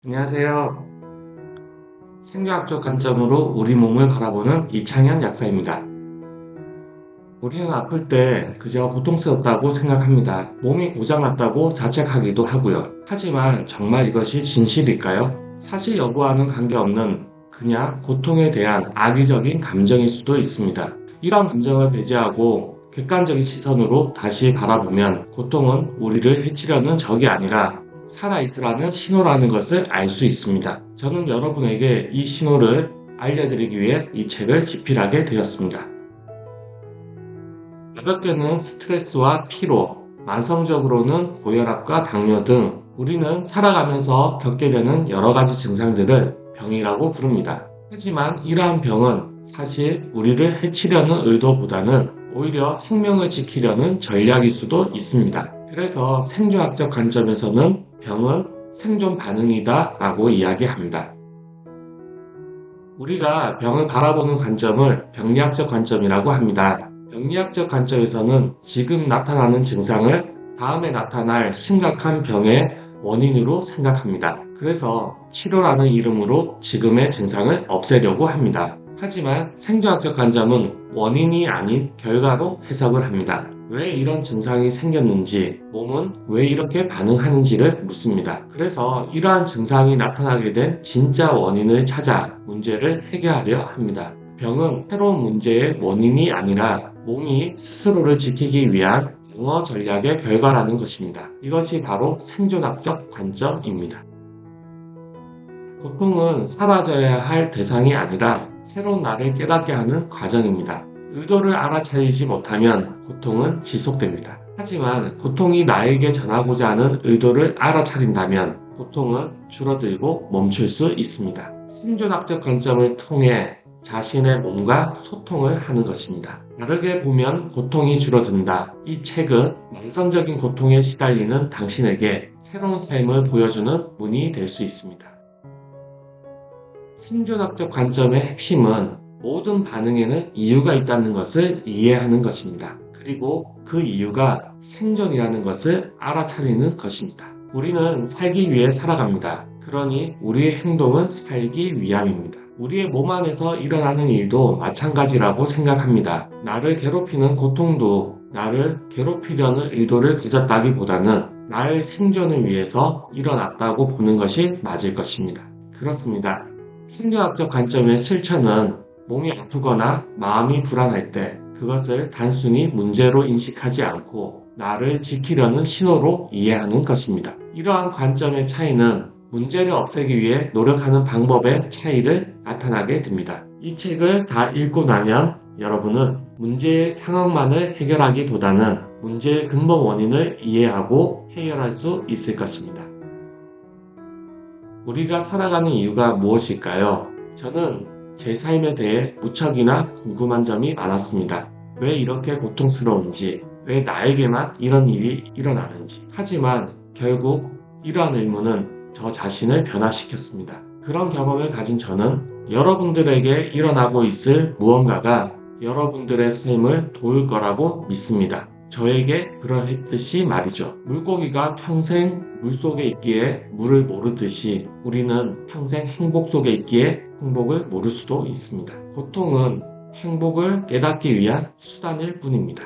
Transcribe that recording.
안녕하세요. 생리학적 관점으로 우리 몸을 바라보는 이창현 약사입니다. 우리는 아플 때 그저 고통스럽다고 생각합니다. 몸이 고장났다고 자책하기도 하고요. 하지만 정말 이것이 진실일까요? 사실 여부와는 관계없는 그냥 고통에 대한 악의적인 감정일 수도 있습니다. 이런 감정을 배제하고 객관적인 시선으로 다시 바라보면 고통은 우리를 해치려는 적이 아니라 살아있으라는 신호라는 것을 알 수 있습니다. 저는 여러분에게 이 신호를 알려드리기 위해 이 책을 집필하게 되었습니다. 가볍게는 스트레스와 피로, 만성적으로는 고혈압과 당뇨 등 우리는 살아가면서 겪게 되는 여러 가지 증상들을 병이라고 부릅니다. 하지만 이러한 병은 사실 우리를 해치려는 의도보다는 오히려 생명을 지키려는 전략일 수도 있습니다. 그래서 생존학적 관점에서는 병은 생존 반응이다 라고 이야기합니다. 우리가 병을 바라보는 관점을 병리학적 관점이라고 합니다. 병리학적 관점에서는 지금 나타나는 증상을 다음에 나타날 심각한 병의 원인으로 생각합니다. 그래서 치료라는 이름으로 지금의 증상을 없애려고 합니다. 하지만 생존학적 관점은 원인이 아닌 결과로 해석을 합니다. 왜 이런 증상이 생겼는지, 몸은 왜 이렇게 반응하는지를 묻습니다. 그래서 이러한 증상이 나타나게 된 진짜 원인을 찾아 문제를 해결하려 합니다. 병은 새로운 문제의 원인이 아니라 몸이 스스로를 지키기 위한 방어 전략의 결과라는 것입니다. 이것이 바로 생존학적 관점입니다. 고통은 사라져야 할 대상이 아니라 새로운 나를 깨닫게 하는 과정입니다. 의도를 알아차리지 못하면 고통은 지속됩니다. 하지만 고통이 나에게 전하고자 하는 의도를 알아차린다면 고통은 줄어들고 멈출 수 있습니다. 생존학적 관점을 통해 자신의 몸과 소통을 하는 것입니다. 다르게 보면 고통이 줄어든다. 이 책은 만성적인 고통에 시달리는 당신에게 새로운 삶을 보여주는 문이 될 수 있습니다. 생존학적 관점의 핵심은 모든 반응에는 이유가 있다는 것을 이해하는 것입니다. 그리고 그 이유가 생존이라는 것을 알아차리는 것입니다. 우리는 살기 위해 살아갑니다. 그러니 우리의 행동은 살기 위함입니다. 우리의 몸 안에서 일어나는 일도 마찬가지라고 생각합니다. 나를 괴롭히는 고통도 나를 괴롭히려는 의도를 가졌다기보다는 나의 생존을 위해서 일어났다고 보는 것이 맞을 것입니다. 그렇습니다. 생리학적 관점의 실천은 몸이 아프거나 마음이 불안할 때 그것을 단순히 문제로 인식하지 않고 나를 지키려는 신호로 이해하는 것입니다. 이러한 관점의 차이는 문제를 없애기 위해 노력하는 방법의 차이를 나타나게 됩니다. 이 책을 다 읽고 나면 여러분은 문제의 상황만을 해결하기보다는 문제의 근본 원인을 이해하고 해결할 수 있을 것입니다. 우리가 살아가는 이유가 무엇일까요? 저는 제 삶에 대해 무척이나 궁금한 점이 많았습니다. 왜 이렇게 고통스러운지, 왜 나에게만 이런 일이 일어나는지. 하지만 결국 이러한 의문은 저 자신을 변화시켰습니다. 그런 경험을 가진 저는 여러분들에게 일어나고 있을 무언가가 여러분들의 삶을 도울 거라고 믿습니다. 저에게 그러했듯이 말이죠. 물고기가 평생 물속에 있기에 물을 모르듯이 우리는 평생 행복 속에 있기에 행복을 모를 수도 있습니다. 고통은 행복을 깨닫기 위한 수단일 뿐입니다.